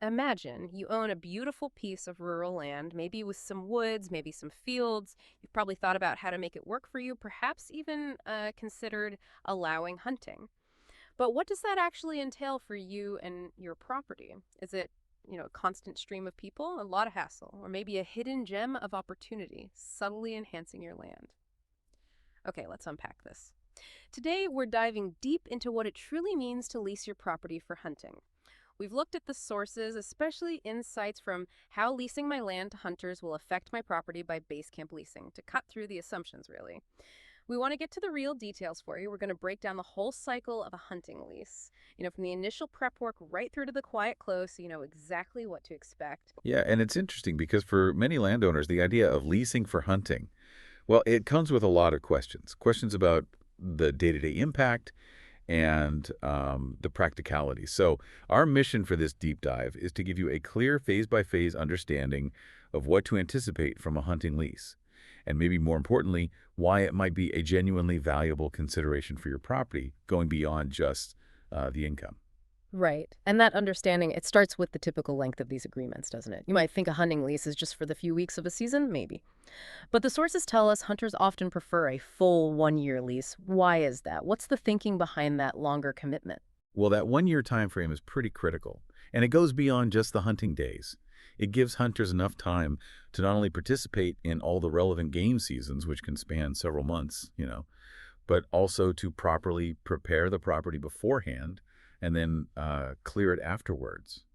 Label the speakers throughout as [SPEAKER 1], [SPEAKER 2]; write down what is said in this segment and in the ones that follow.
[SPEAKER 1] Imagine you own a beautiful piece of rural land, maybe with some woods, maybe some fields. You've probably thought about how to make it work for you, perhaps even considered allowing hunting. But what does that actually entail for you and your property? Is it, a constant stream of people, a lot of hassle, or maybe a hidden gem of opportunity, subtly enhancing your land? Okay, let's unpack this. Today, we're diving deep into what it truly means to lease your property for hunting. We've looked at the sources, especially insights from how leasing my land to hunters will affect my property by Basecamp Leasing, to cut through the assumptions, really. We want to get to the real details for you. We're going to break down the whole cycle of a hunting lease, from the initial prep work right through to the quiet close, so you know exactly what to expect.
[SPEAKER 2] Yeah, and it's interesting because for many landowners, the idea of leasing for hunting, well, it comes with a lot of questions. Questions about the day-to-day impact and the practicality. So our mission for this deep dive is to give you a clear phase-by-phase understanding of what to anticipate from a hunting lease. And maybe more importantly, why it might be a genuinely valuable consideration for your property, going beyond just the income.
[SPEAKER 1] Right. And that understanding, it starts with the typical length of these agreements, doesn't it? You might think a hunting lease is just for the few weeks of a season, maybe. But the sources tell us hunters often prefer a full 1 year lease. Why is that? What's the thinking behind that longer commitment?
[SPEAKER 2] Well, that 1 year time frame is pretty critical, and it goes beyond just the hunting days. It gives hunters enough time to not only participate in all the relevant game seasons, which can span several months, but also to properly prepare the property beforehand and then clear it afterwards.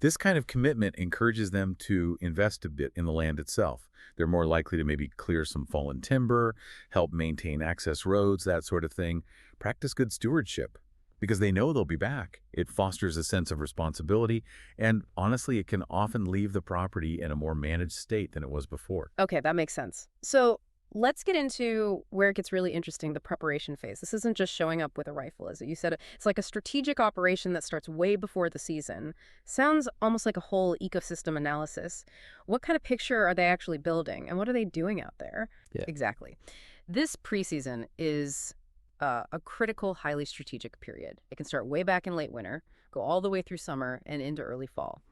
[SPEAKER 2] This kind of commitment encourages them to invest a bit in the land itself. They're more likely to maybe clear some fallen timber, help maintain access roads, that sort of thing. Practice good stewardship because they know they'll be back. It fosters a sense of responsibility, and honestly, it can often leave the property in a more managed state than it was before.
[SPEAKER 1] Okay, that makes sense. So let's get into where it gets really interesting, the preparation phase. This isn't just showing up with a rifle, is it? You said it's like a strategic operation that starts way before the season. Sounds almost like a whole ecosystem analysis. What kind of picture are they actually building, and what are they doing out there?
[SPEAKER 2] Yeah.
[SPEAKER 1] Exactly. This preseason is a critical, highly strategic period. It can start way back in late winter, go all the way through summer and into early fall.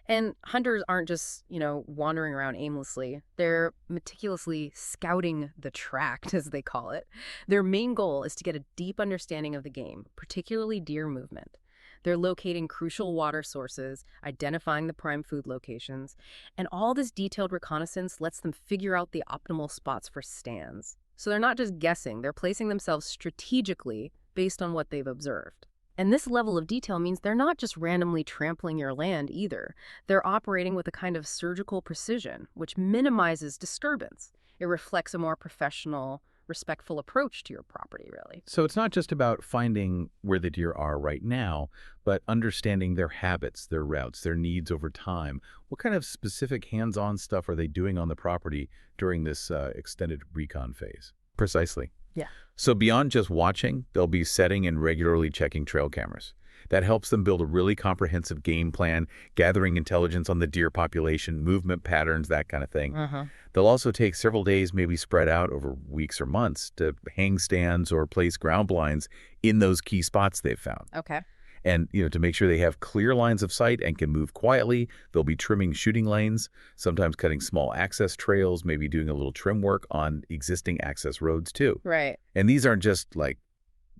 [SPEAKER 1] And hunters aren't just, wandering around aimlessly. They're meticulously scouting the tract, as they call it. Their main goal is to get a deep understanding of the game, particularly deer movement. They're locating crucial water sources, identifying the prime food locations, and all this detailed reconnaissance lets them figure out the optimal spots for stands. So they're not just guessing, they're placing themselves strategically based on what they've observed. And this level of detail means they're not just randomly trampling your land either. They're operating with a kind of surgical precision, which minimizes disturbance. It reflects a more professional, respectful approach to your property, really.
[SPEAKER 2] So it's not just about finding where the deer are right now, but understanding their habits, their routes, their needs over time. What kind of specific hands-on stuff are they doing on the property during this extended recon phase? Precisely.
[SPEAKER 1] Yeah.
[SPEAKER 2] So beyond just watching, they'll be setting and regularly checking trail cameras. That helps them build a really comprehensive game plan, gathering intelligence on the deer population, movement patterns, that kind of thing.
[SPEAKER 1] Uh-huh.
[SPEAKER 2] They'll also take several days, maybe spread out over weeks or months, to hang stands or place ground blinds in those key spots they've found.
[SPEAKER 1] Okay.
[SPEAKER 2] And, to make sure they have clear lines of sight and can move quietly, they'll be trimming shooting lanes, sometimes cutting small access trails, maybe doing a little trim work on existing access roads too.
[SPEAKER 1] Right.
[SPEAKER 2] And these aren't just like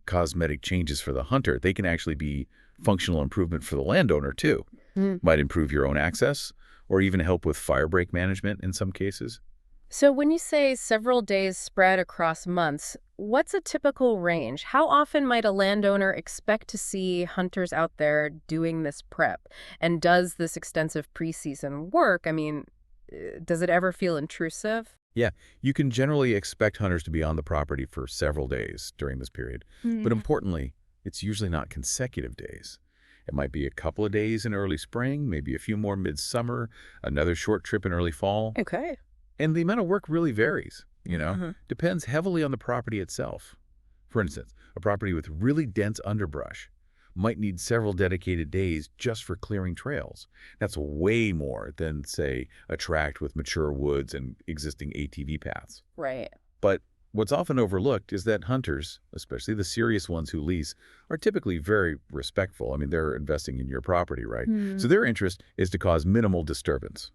[SPEAKER 2] cosmetic changes for the hunter. They can actually be functional improvement for the landowner too.
[SPEAKER 1] Mm.
[SPEAKER 2] Might improve your own access or even help with fire break management in some cases.
[SPEAKER 1] So when you say several days spread across months, what's a typical range? How often might a landowner expect to see hunters out there doing this prep? And does this extensive preseason work? I mean, does it ever feel intrusive?
[SPEAKER 2] Yeah, you can generally expect hunters to be on the property for several days during this period. But
[SPEAKER 1] Hmm.
[SPEAKER 2] importantly, it's usually not consecutive days. It might be a couple of days in early spring, maybe a few more midsummer, another short trip in early fall.
[SPEAKER 1] Okay.
[SPEAKER 2] And the amount of work really varies,
[SPEAKER 1] Uh-huh.
[SPEAKER 2] depends heavily on the property itself. For instance, a property with really dense underbrush might need several dedicated days just for clearing trails. That's way more than, say, a tract with mature woods and existing ATV paths.
[SPEAKER 1] Right.
[SPEAKER 2] But What's often overlooked is that hunters, especially the serious ones who lease, are typically very respectful. I mean, they're investing in your property, right?
[SPEAKER 1] Hmm.
[SPEAKER 2] So their interest is to cause minimal disturbance.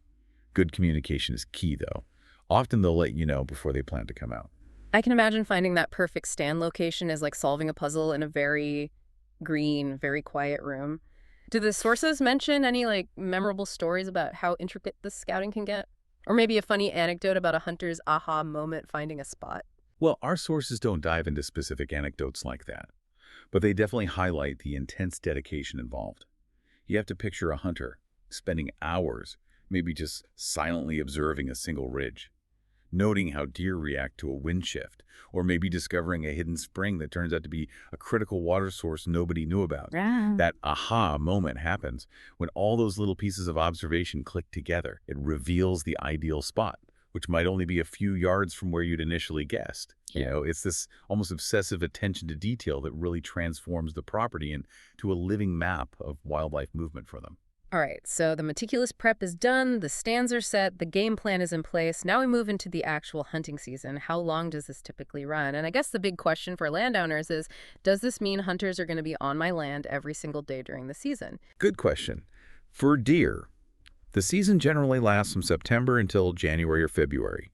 [SPEAKER 2] Good communication is key, though. Often they'll let you know before they plan to come out.
[SPEAKER 1] I can imagine finding that perfect stand location is like solving a puzzle in a very green, very quiet room. Do the sources mention any like memorable stories about how intricate the scouting can get? Or maybe a funny anecdote about a hunter's aha moment finding a spot?
[SPEAKER 2] Well, our sources don't dive into specific anecdotes like that, but they definitely highlight the intense dedication involved. You have to picture a hunter spending hours, maybe just silently observing a single ridge, noting how deer react to a wind shift, or maybe discovering a hidden spring that turns out to be a critical water source nobody knew about.
[SPEAKER 1] Yeah.
[SPEAKER 2] That aha moment happens when all those little pieces of observation click together. It reveals the ideal spot, which might only be a few yards from where you'd initially guessed. It's this almost obsessive attention to detail that really transforms the property into a living map of wildlife movement for them.
[SPEAKER 1] All right, so the meticulous prep is done, the stands are set, the game plan is in place. Now we move into the actual hunting season. How long does this typically run? And I guess the big question for landowners is, does this mean hunters are going to be on my land every single day during the season?
[SPEAKER 2] Good question. For deer, the season generally lasts from September until January or February.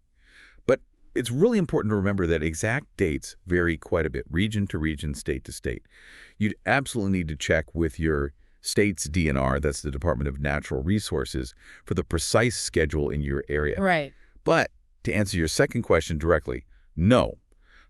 [SPEAKER 2] But it's really important to remember that exact dates vary quite a bit, region to region, state to state. You'd absolutely need to check with your state's DNR, that's the Department of Natural Resources, for the precise schedule in your area.
[SPEAKER 1] Right.
[SPEAKER 2] But to answer your second question directly, no.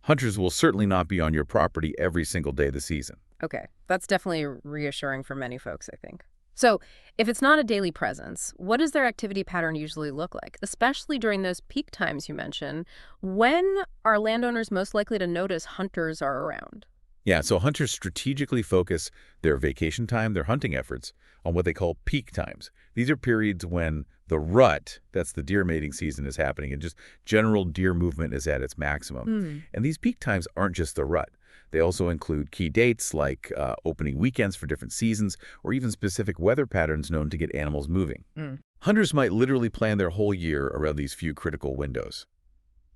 [SPEAKER 2] Hunters will certainly not be on your property every single day of the season.
[SPEAKER 1] Okay, that's definitely reassuring for many folks, I think. So, if it's not a daily presence, what does their activity pattern usually look like, especially during those peak times you mentioned? When are landowners most likely to notice hunters are around?
[SPEAKER 2] Yeah, so hunters strategically focus their vacation time, their hunting efforts, on what they call peak times. These are periods when the rut, that's the deer mating season, is happening, and just general deer movement is at its maximum. And these peak times aren't just the rut. They also include key dates like opening weekends for different seasons, or even specific weather patterns known to get animals moving. Hunters might literally plan their whole year around these few critical windows.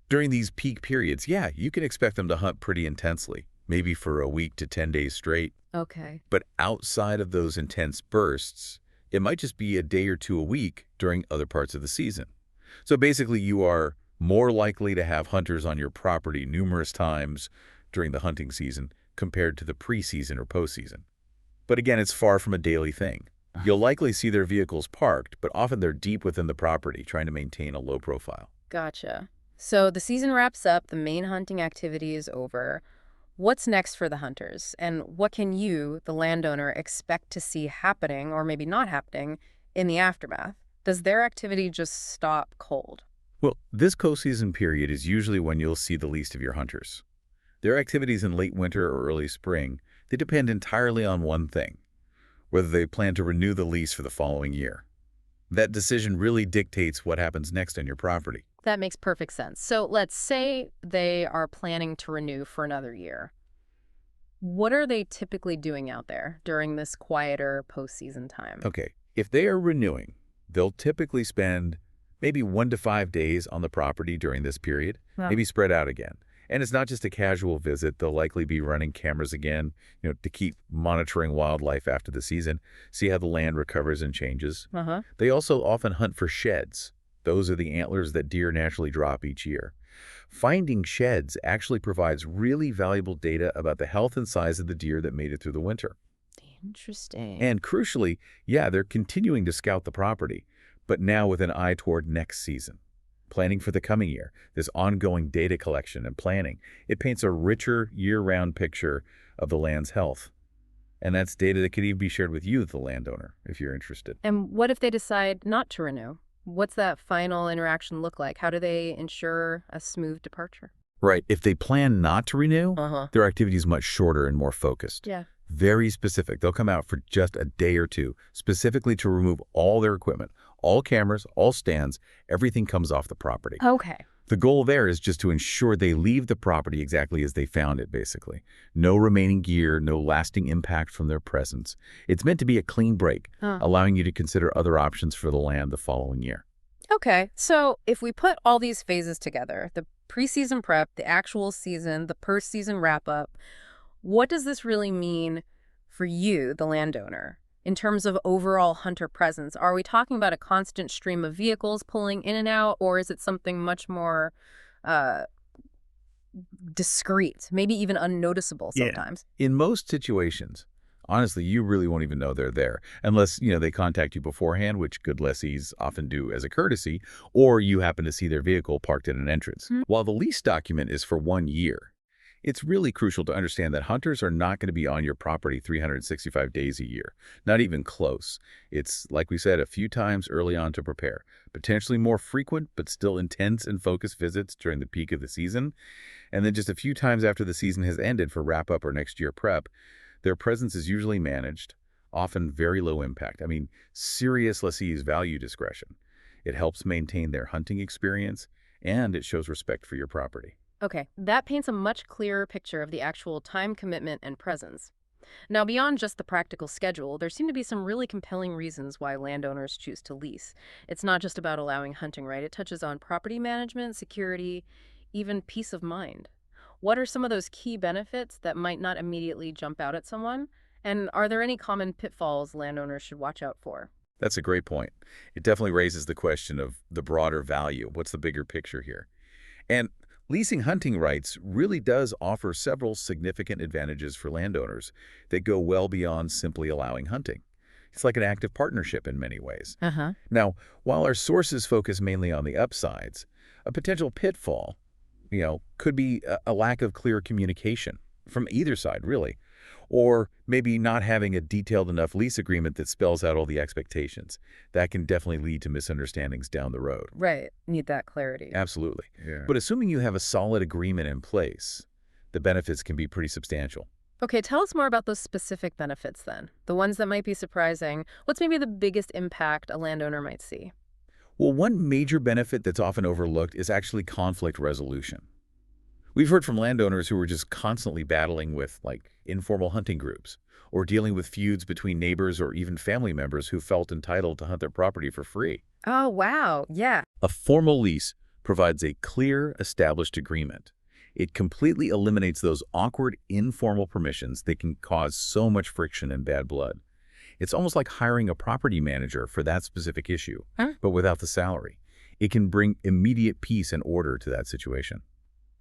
[SPEAKER 2] During these peak periods, yeah, you can expect them to hunt pretty intensely, maybe for a week to 10 days straight.
[SPEAKER 1] Okay.
[SPEAKER 2] But outside of those intense bursts, it might just be a day or two a week during other parts of the season. So basically, you are more likely to have hunters on your property numerous times during the hunting season compared to the preseason or postseason. But again, it's far from a daily thing. You'll likely see their vehicles parked, but often they're deep within the property, trying to maintain a low profile.
[SPEAKER 1] Gotcha. So the season wraps up, the main hunting activity is over. What's next for the hunters? And what can you, the landowner, expect to see happening, or maybe not happening, in the aftermath? Does their activity just stop cold?
[SPEAKER 2] Well, this co-season period is usually when you'll see the least of your hunters. Their activities in late winter or early spring, they depend entirely on one thing: whether they plan to renew the lease for the following year. That decision really dictates what happens next on your property.
[SPEAKER 1] That makes perfect sense. So let's say they are planning to renew for another year. What are they typically doing out there during this quieter postseason time?
[SPEAKER 2] Okay, if they are renewing, they'll typically spend maybe 1 to 5 days on the property during this period,
[SPEAKER 1] Wow.
[SPEAKER 2] maybe spread out again. And it's not just a casual visit. They'll likely be running cameras again, to keep monitoring wildlife after the season, see how the land recovers and changes.
[SPEAKER 1] Uh-huh.
[SPEAKER 2] They also often hunt for sheds. Those are the antlers that deer naturally drop each year. Finding sheds actually provides really valuable data about the health and size of the deer that made it through the winter.
[SPEAKER 1] Interesting.
[SPEAKER 2] And crucially, yeah, they're continuing to scout the property, but now with an eye toward next season. Planning for the coming year, this ongoing data collection and planning, it paints a richer year-round picture of the land's health. And that's data that could even be shared with you, the landowner, if you're interested.
[SPEAKER 1] And what if they decide not to renew? What's that final interaction look like? How do they ensure a smooth departure?
[SPEAKER 2] Right. If they plan not to renew,
[SPEAKER 1] Uh-huh.
[SPEAKER 2] their activity is much shorter and more focused.
[SPEAKER 1] Yeah.
[SPEAKER 2] Very specific. They'll come out for just a day or two, specifically to remove all their equipment, all cameras, all stands, everything comes off the property.
[SPEAKER 1] Okay.
[SPEAKER 2] The goal there is just to ensure they leave the property exactly as they found it, basically. No remaining gear, no lasting impact from their presence. It's meant to be a clean break, allowing you to consider other options for the land the following year.
[SPEAKER 1] Okay, so if we put all these phases together, the preseason prep, the actual season, the postseason wrap up, what does this really mean for you, the landowner, in terms of overall hunter presence? Are we talking about a constant stream of vehicles pulling in and out, or is it something much more uh, discreet, maybe even unnoticeable
[SPEAKER 2] Yeah.
[SPEAKER 1] sometimes?
[SPEAKER 2] In most situations, honestly, you really won't even know they're there unless, they contact you beforehand, which good lessees often do as a courtesy, or you happen to see their vehicle parked at an entrance.
[SPEAKER 1] Hmm.
[SPEAKER 2] While the lease document is for 1 year, it's really crucial to understand that hunters are not going to be on your property 365 days a year, not even close. It's, like we said, a few times early on to prepare, potentially more frequent but still intense and focused visits during the peak of the season, and then just a few times after the season has ended for wrap-up or next year prep. Their presence is usually managed, often very low impact. I mean, serious lessees value discretion. It helps maintain their hunting experience, and it shows respect for your property.
[SPEAKER 1] Okay, that paints a much clearer picture of the actual time commitment and presence. Now, beyond just the practical schedule, there seem to be some really compelling reasons why landowners choose to lease. It's not just about allowing hunting, right? It touches on property management, security, even peace of mind. What are some of those key benefits that might not immediately jump out at someone? And are there any common pitfalls landowners should watch out for?
[SPEAKER 2] That's a great point. It definitely raises the question of the broader value. What's the bigger picture here? And leasing hunting rights really does offer several significant advantages for landowners that go well beyond simply allowing hunting. It's like an active partnership in many ways.
[SPEAKER 1] Uh-huh.
[SPEAKER 2] Now, while our sources focus mainly on the upsides, a potential pitfall, could be a lack of clear communication from either side, really, or maybe not having a detailed enough lease agreement that spells out all the expectations. That can definitely lead to misunderstandings down the road.
[SPEAKER 1] Right. Need that clarity.
[SPEAKER 2] Absolutely.
[SPEAKER 3] Yeah.
[SPEAKER 2] But assuming you have a solid agreement in place, the benefits can be pretty substantial.
[SPEAKER 1] Okay, tell us more about those specific benefits then. The ones that might be surprising. What's maybe the biggest impact a landowner might see?
[SPEAKER 2] Well, one major benefit that's often overlooked is actually conflict resolution. We've heard from landowners who are just constantly battling with, like, informal hunting groups, or dealing with feuds between neighbors or even family members who felt entitled to hunt their property for free.
[SPEAKER 1] Oh, wow. Yeah.
[SPEAKER 2] A formal lease provides a clear, established agreement. It completely eliminates those awkward, informal permissions that can cause so much friction and bad blood. It's almost like hiring a property manager for that specific issue,
[SPEAKER 1] Huh?
[SPEAKER 2] but without the salary. It can bring immediate peace and order to that situation.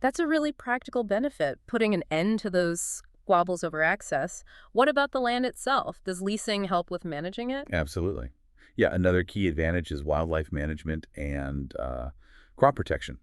[SPEAKER 1] That's a really practical benefit, putting an end to those squabbles over access. What about the land itself? Does leasing help with managing it?
[SPEAKER 2] Absolutely. Yeah, another key advantage is wildlife management and crop protection.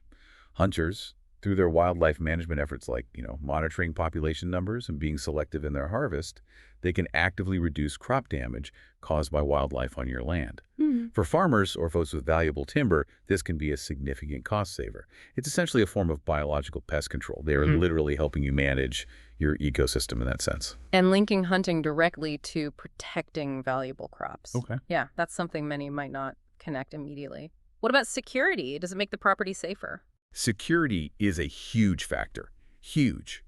[SPEAKER 2] Hunters, through their wildlife management efforts like, monitoring population numbers and being selective in their harvest, they can actively reduce crop damage caused by wildlife on your land.
[SPEAKER 1] Hmm.
[SPEAKER 2] For farmers or folks with valuable timber, this can be a significant cost saver. It's essentially a form of biological pest control. They are literally helping you manage your ecosystem in that sense.
[SPEAKER 1] And linking hunting directly to protecting valuable crops.
[SPEAKER 2] Okay.
[SPEAKER 1] Yeah, that's something many might not connect immediately. What about security? Does it make the property safer?
[SPEAKER 2] Security is a huge factor. Huge.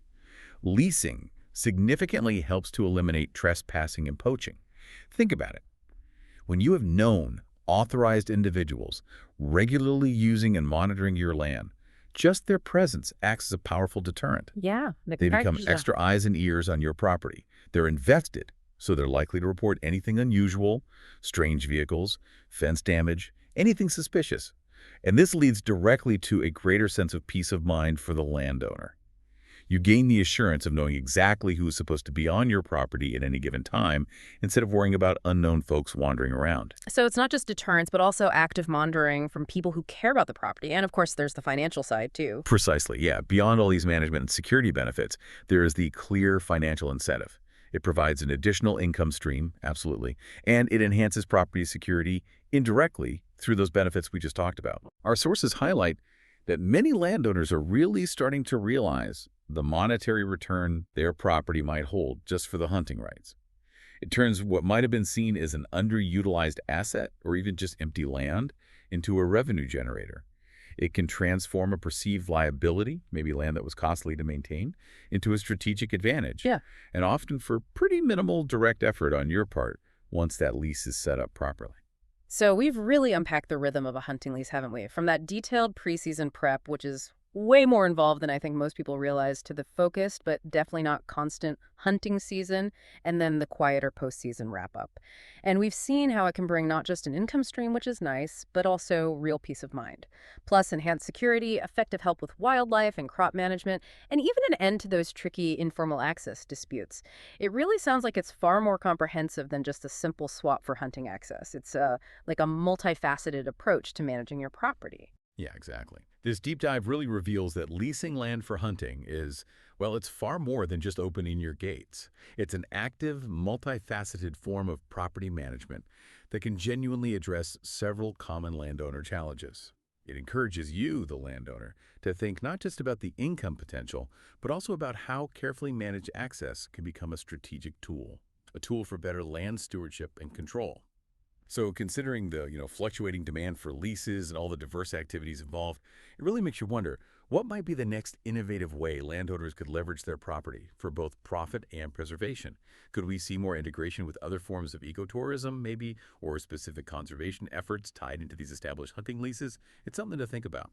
[SPEAKER 2] Leasing significantly helps to eliminate trespassing and poaching. Think about it. When you have known, authorized individuals regularly using and monitoring your land, just their presence acts as a powerful deterrent.
[SPEAKER 1] Yeah.
[SPEAKER 2] They become extra eyes and ears on your property. They're invested, so they're likely to report anything unusual, strange vehicles, fence damage, anything suspicious. And this leads directly to a greater sense of peace of mind for the landowner. You gain the assurance of knowing exactly who is supposed to be on your property at any given time, instead of worrying about unknown folks wandering around.
[SPEAKER 1] So it's not just deterrence, but also active monitoring from people who care about the property. And of course, there's the financial side too.
[SPEAKER 2] Precisely, yeah. Beyond all these management and security benefits, there is the clear financial incentive. It provides an additional income stream, absolutely, and it enhances property security indirectly through those benefits we just talked about. Our sources highlight that many landowners are really starting to realize the monetary return their property might hold just for the hunting rights. It turns what might have been seen as an underutilized asset or even just empty land into a revenue generator. It can transform a perceived liability, maybe land that was costly to maintain, into a strategic advantage.
[SPEAKER 1] Yeah.
[SPEAKER 2] And often for pretty minimal direct effort on your part once that lease is set up properly.
[SPEAKER 1] So we've really unpacked the rhythm of a hunting lease, haven't we? From that detailed preseason prep, which is way more involved than I think most people realize, to the focused but definitely not constant hunting season, and then the quieter postseason wrap up. And we've seen how it can bring not just an income stream, which is nice, but also real peace of mind. Plus, enhanced security, effective help with wildlife and crop management, and even an end to those tricky informal access disputes. It really sounds like it's far more comprehensive than just a simple swap for hunting access. It's like a multifaceted approach to managing your property.
[SPEAKER 2] Yeah, exactly. This deep dive really reveals that leasing land for hunting is, well, it's far more than just opening your gates. It's an active, multifaceted form of property management that can genuinely address several common landowner challenges. It encourages you, the landowner, to think not just about the income potential, but also about how carefully managed access can become a strategic tool, a tool for better land stewardship and control. So considering the, fluctuating demand for leases and all the diverse activities involved, it really makes you wonder what might be the next innovative way landowners could leverage their property for both profit and preservation. Could we see more integration with other forms of ecotourism, maybe, or specific conservation efforts tied into these established hunting leases? It's something to think about.